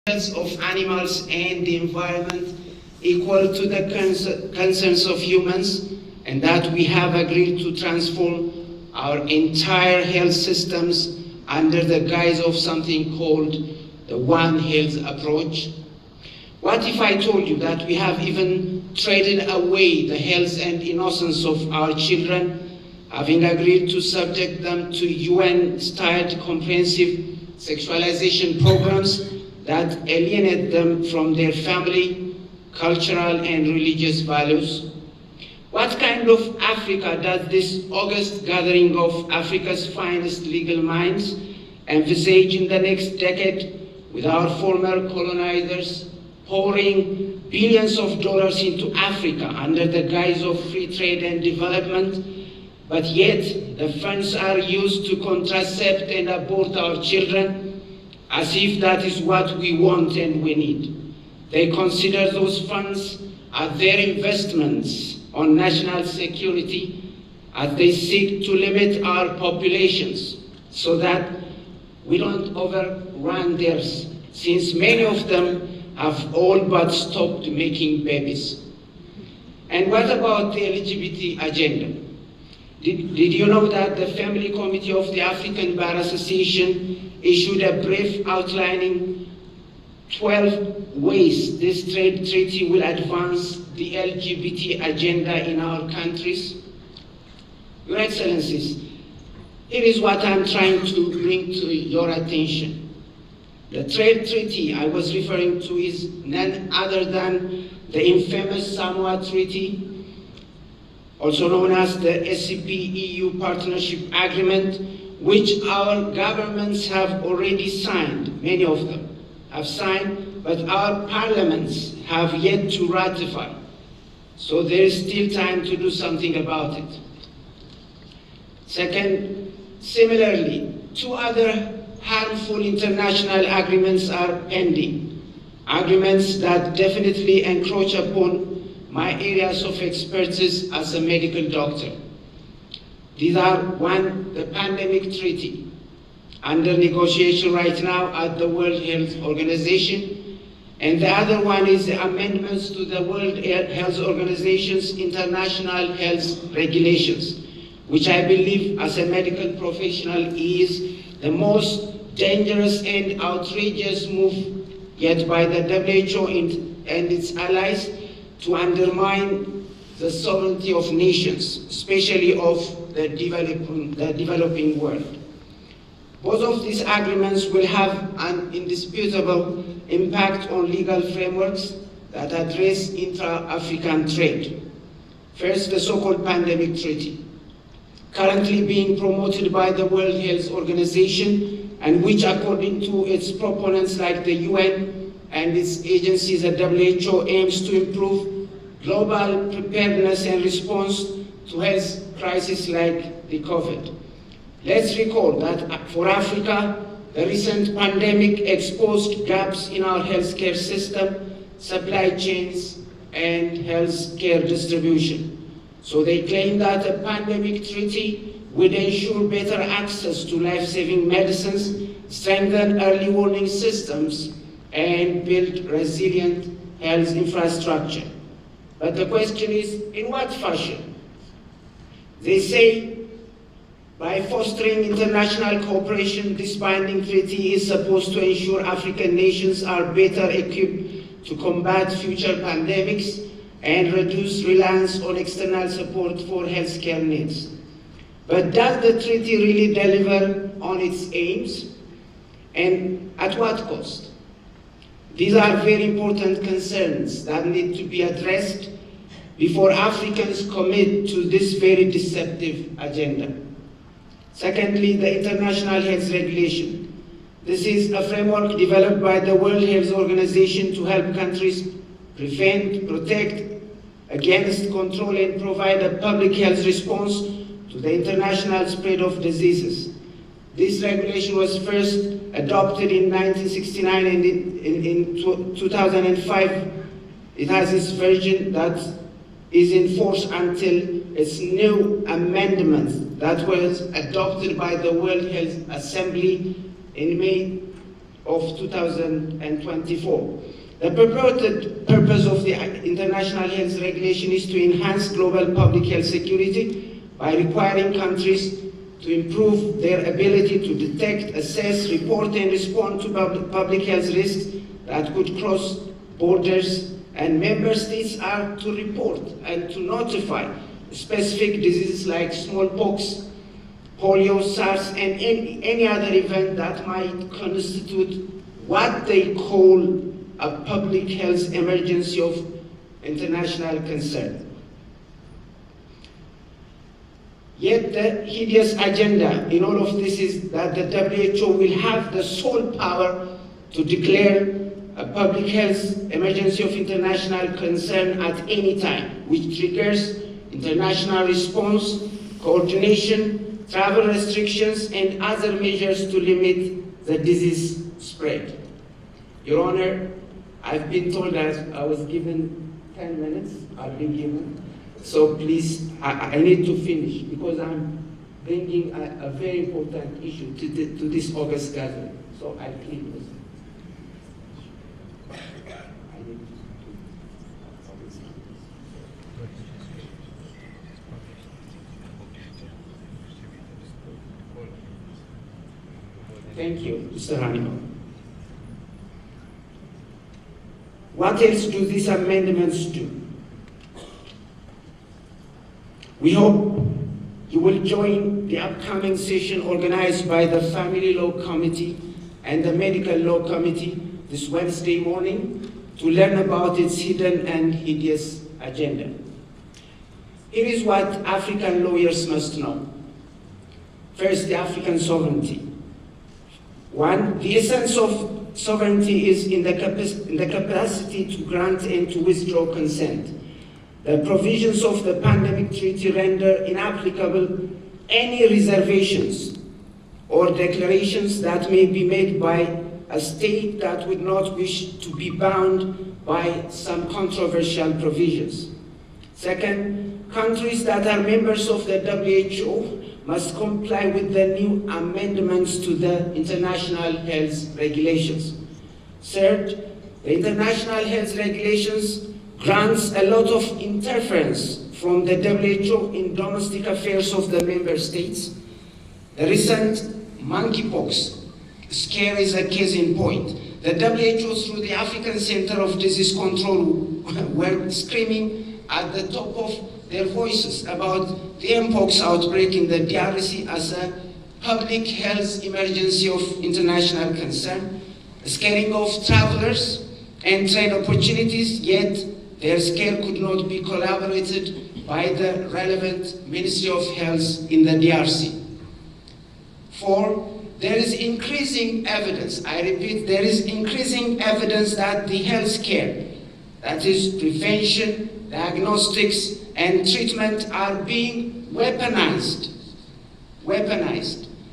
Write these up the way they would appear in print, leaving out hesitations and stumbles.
of animals and the environment equal to the concerns of humans, and that we have agreed to transform our entire health systems under the guise of something called the One Health approach? What if I told you that we have even traded away the health and innocence of our children, having agreed to subject them to UN-styled comprehensive sexualization programs that alienate them from their family, cultural and religious values? What kind of Africa does this August gathering of Africa's finest legal minds envisage in the next decade, with our former colonizers pouring billions of dollars into Africa under the guise of free trade and development, but yet the funds are used to contracept and abort our children, as if that is what we want and we need? They consider those funds as their investments on national security, as they seek to limit our populations so that we don't overrun theirs, since many of them have all but stopped making babies. And what about the LGBT agenda? Did you know that the Family Committee of the African Bar Association issued a brief outlining 12 ways this trade treaty will advance the LGBT agenda in our countries? Your Excellencies, here is what I'm trying to bring to your attention. The trade treaty I was referring to is none other than the infamous Samoa Treaty, also known as the SCP-EU Partnership Agreement, which our governments have already signed. Many of them have signed, but our parliaments have yet to ratify. So there is still time to do something about it. Second, similarly, two other harmful international agreements are pending, agreements that definitely encroach upon my areas of expertise as a medical doctor. These are: one, the pandemic treaty, under negotiation right now at the World Health Organization, and the other one is the amendments to the World Health Organization's international health regulations, which I believe as a medical professional is the most dangerous and outrageous move yet by the WHO and its allies to undermine the sovereignty of nations, especially of the developing world. Both of these agreements will have an indisputable impact on legal frameworks that address intra-African trade. First, the so-called pandemic treaty, currently being promoted by the World Health Organization, and which, according to its proponents like the UN and its agencies at WHO, aims to improve global preparedness and response to health crises like the COVID. Let's recall that for Africa, the recent pandemic exposed gaps in our healthcare system, supply chains, and healthcare distribution. So they claim that a pandemic treaty would ensure better access to life-saving medicines, strengthen early warning systems, and build resilient health infrastructure. But the question is, in what fashion? They say, by fostering international cooperation, this binding treaty is supposed to ensure African nations are better equipped to combat future pandemics and reduce reliance on external support for healthcare needs. But does the treaty really deliver on its aims? And at what cost? These are very important concerns that need to be addressed before Africans commit to this very deceptive agenda. Secondly, the International Health Regulation. This is a framework developed by the World Health Organization to help countries prevent, protect against, control, and provide a public health response to the international spread of diseases. This regulation was first adopted in 1969, and in 2005 it has its version that is in force until its new amendment that was adopted by the World Health Assembly in May of 2024. The purported purpose of the International Health Regulation is to enhance global public health security by requiring countries to improve their ability to detect, assess, report, and respond to public health risks that could cross borders, and member states are to report and to notify specific diseases like smallpox, polio, SARS, and any other event that might constitute what they call a public health emergency of international concern. Yet the hideous agenda in all of this is that the WHO will have the sole power to declare a public health emergency of international concern at any time, which triggers international response, coordination, travel restrictions, and other measures to limit the disease spread. Your Honor, I've been told that I was given 10 minutes, I've been given. So please, I need to finish because I'm bringing a very important issue to this August gathering. So I plead with you. Thank you, Mr. Hannibal. What else do these amendments do? We hope you will join the upcoming session organized by the Family Law Committee and the Medical Law Committee this Wednesday morning to learn about its hidden and hideous agenda. Here is what African lawyers must know. First, the African sovereignty. One, the essence of sovereignty is in the capacity to grant and to withdraw consent. The provisions of the pandemic treaty render inapplicable any reservations or declarations that may be made by a state that would not wish to be bound by some controversial provisions. Second, countries that are members of the WHO must comply with the new amendments to the international health regulations. Third, the international health regulations grants a lot of interference from the WHO in domestic affairs of the member states. The recent monkeypox scare is a case in point. The WHO, through the African Center of Disease Control, were screaming at the top of their voices about the mpox outbreak in the DRC as a public health emergency of international concern, scaring off travelers and trade opportunities, yet their scare could not be corroborated by the relevant Ministry of Health in the DRC. Four, there is increasing evidence, I repeat, there is increasing evidence that the health care, that is prevention, diagnostics, and treatment are being weaponized.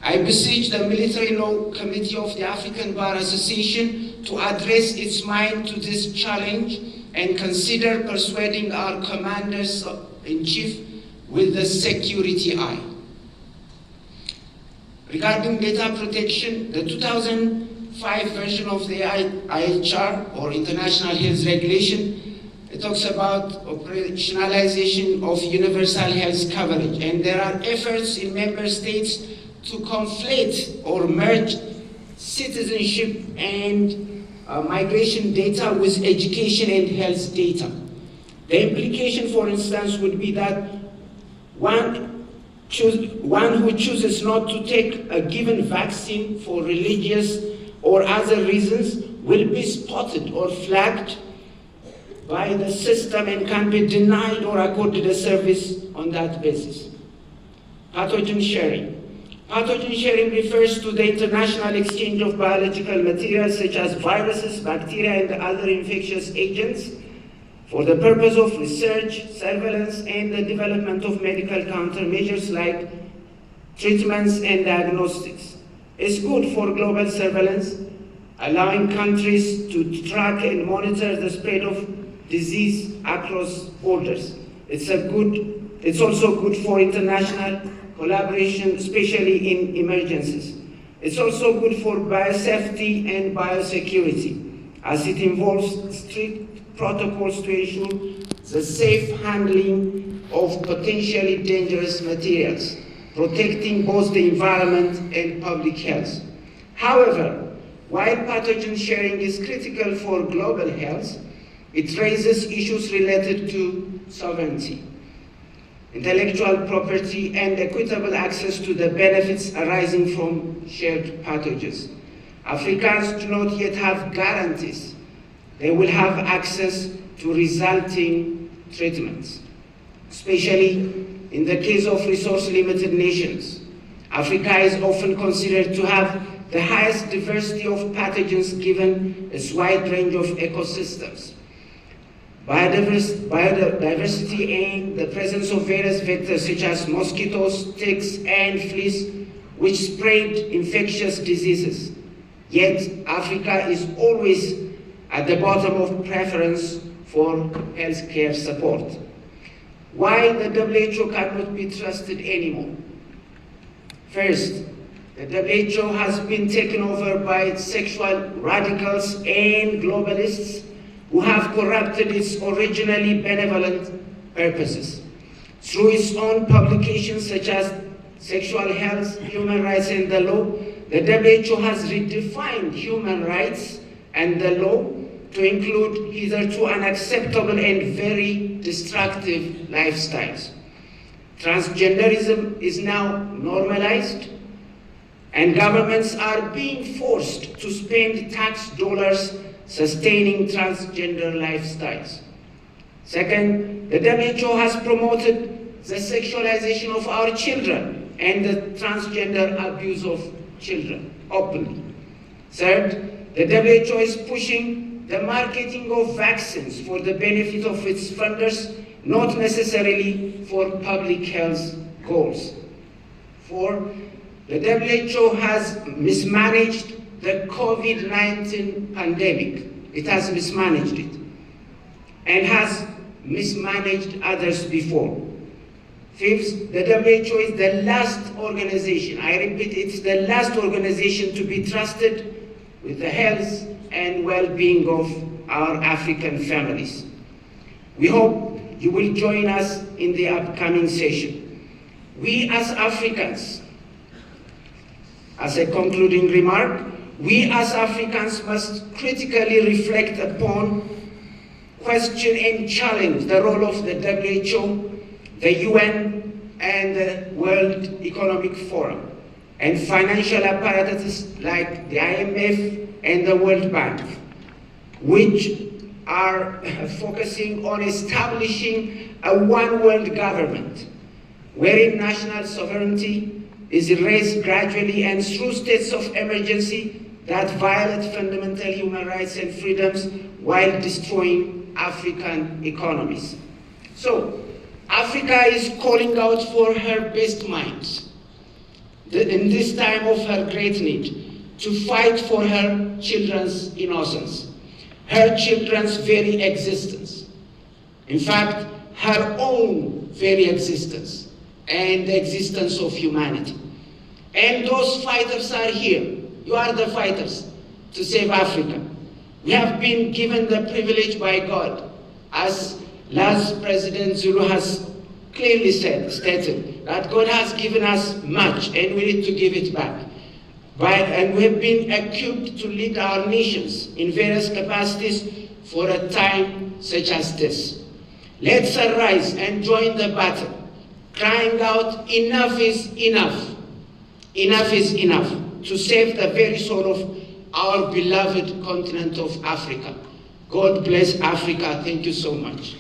I beseech the Military Law Committee of the African Bar Association to address its mind to this challenge and consider persuading our commanders-in-chief with the security eye. Regarding data protection, the 2005 version of the IHR, or International Health Regulation, it talks about operationalization of universal health coverage, and there are efforts in member states to conflate or merge citizenship and migration data with education and health data. The implication, for instance, would be that one who chooses not to take a given vaccine for religious or other reasons will be spotted or flagged by the system and can be denied or accorded a service on that basis. Pathogen sharing. Pathogen sharing refers to the international exchange of biological materials such as viruses, bacteria, and other infectious agents for the purpose of research, surveillance, and the development of medical countermeasures like treatments and diagnostics. It's good for global surveillance, allowing countries to track and monitor the spread of disease across borders. It's also good for international collaboration, especially in emergencies. It's also good for biosafety and biosecurity, as it involves strict protocols to ensure the safe handling of potentially dangerous materials, protecting both the environment and public health. However, while pathogen sharing is critical for global health, it raises issues related to sovereignty, intellectual property, and equitable access to the benefits arising from shared pathogens. Africans do not yet have guarantees they will have access to resulting treatments, especially in the case of resource-limited nations. Africa is often considered to have the highest diversity of pathogens given its wide range of ecosystems. Biodiversity and the presence of various vectors such as mosquitoes, ticks, and fleas, which spread infectious diseases. Yet, Africa is always at the bottom of preference for healthcare support. Why the WHO cannot be trusted anymore? First, the WHO has been taken over by sexual radicals and globalists who have corrupted its originally benevolent purposes. Through its own publications such as Sexual Health, Human Rights and the Law, the WHO has redefined human rights and the law to include hitherto unacceptable and very destructive lifestyles. Transgenderism is now normalized, and governments are being forced to spend tax dollars sustaining transgender lifestyles. Second, the WHO has promoted the sexualization of our children and the transgender abuse of children openly. Third, the WHO is pushing the marketing of vaccines for the benefit of its funders, not necessarily for public health goals. Four, the WHO has mismanaged the COVID-19 pandemic. It has mismanaged it and has mismanaged others before. Fifth, the WHO is the last organization, I repeat, it's the last organization to be trusted with the health and well-being of our African families. We hope you will join us in the upcoming session. We as Africans, as a concluding remark, we as Africans must critically reflect upon, question and challenge the role of the WHO, the UN, and the World Economic Forum, and financial apparatus like the IMF and the World Bank, which are focusing on establishing a one-world government, wherein national sovereignty is erased gradually and through states of emergency that violate fundamental human rights and freedoms while destroying African economies. So, Africa is calling out for her best minds in this time of her great need to fight for her children's innocence, her children's very existence. In fact, her own very existence and the existence of humanity. And those fighters are here. You are the fighters to save Africa. We have been given the privilege by God, as last President Zulu has clearly stated, that God has given us much and we need to give it back. And we have been equipped to lead our nations in various capacities for a time such as this. Let's arise and join the battle, crying out, enough is enough. Enough is enough, to save the very soul of our beloved continent of Africa. God bless Africa. Thank you so much.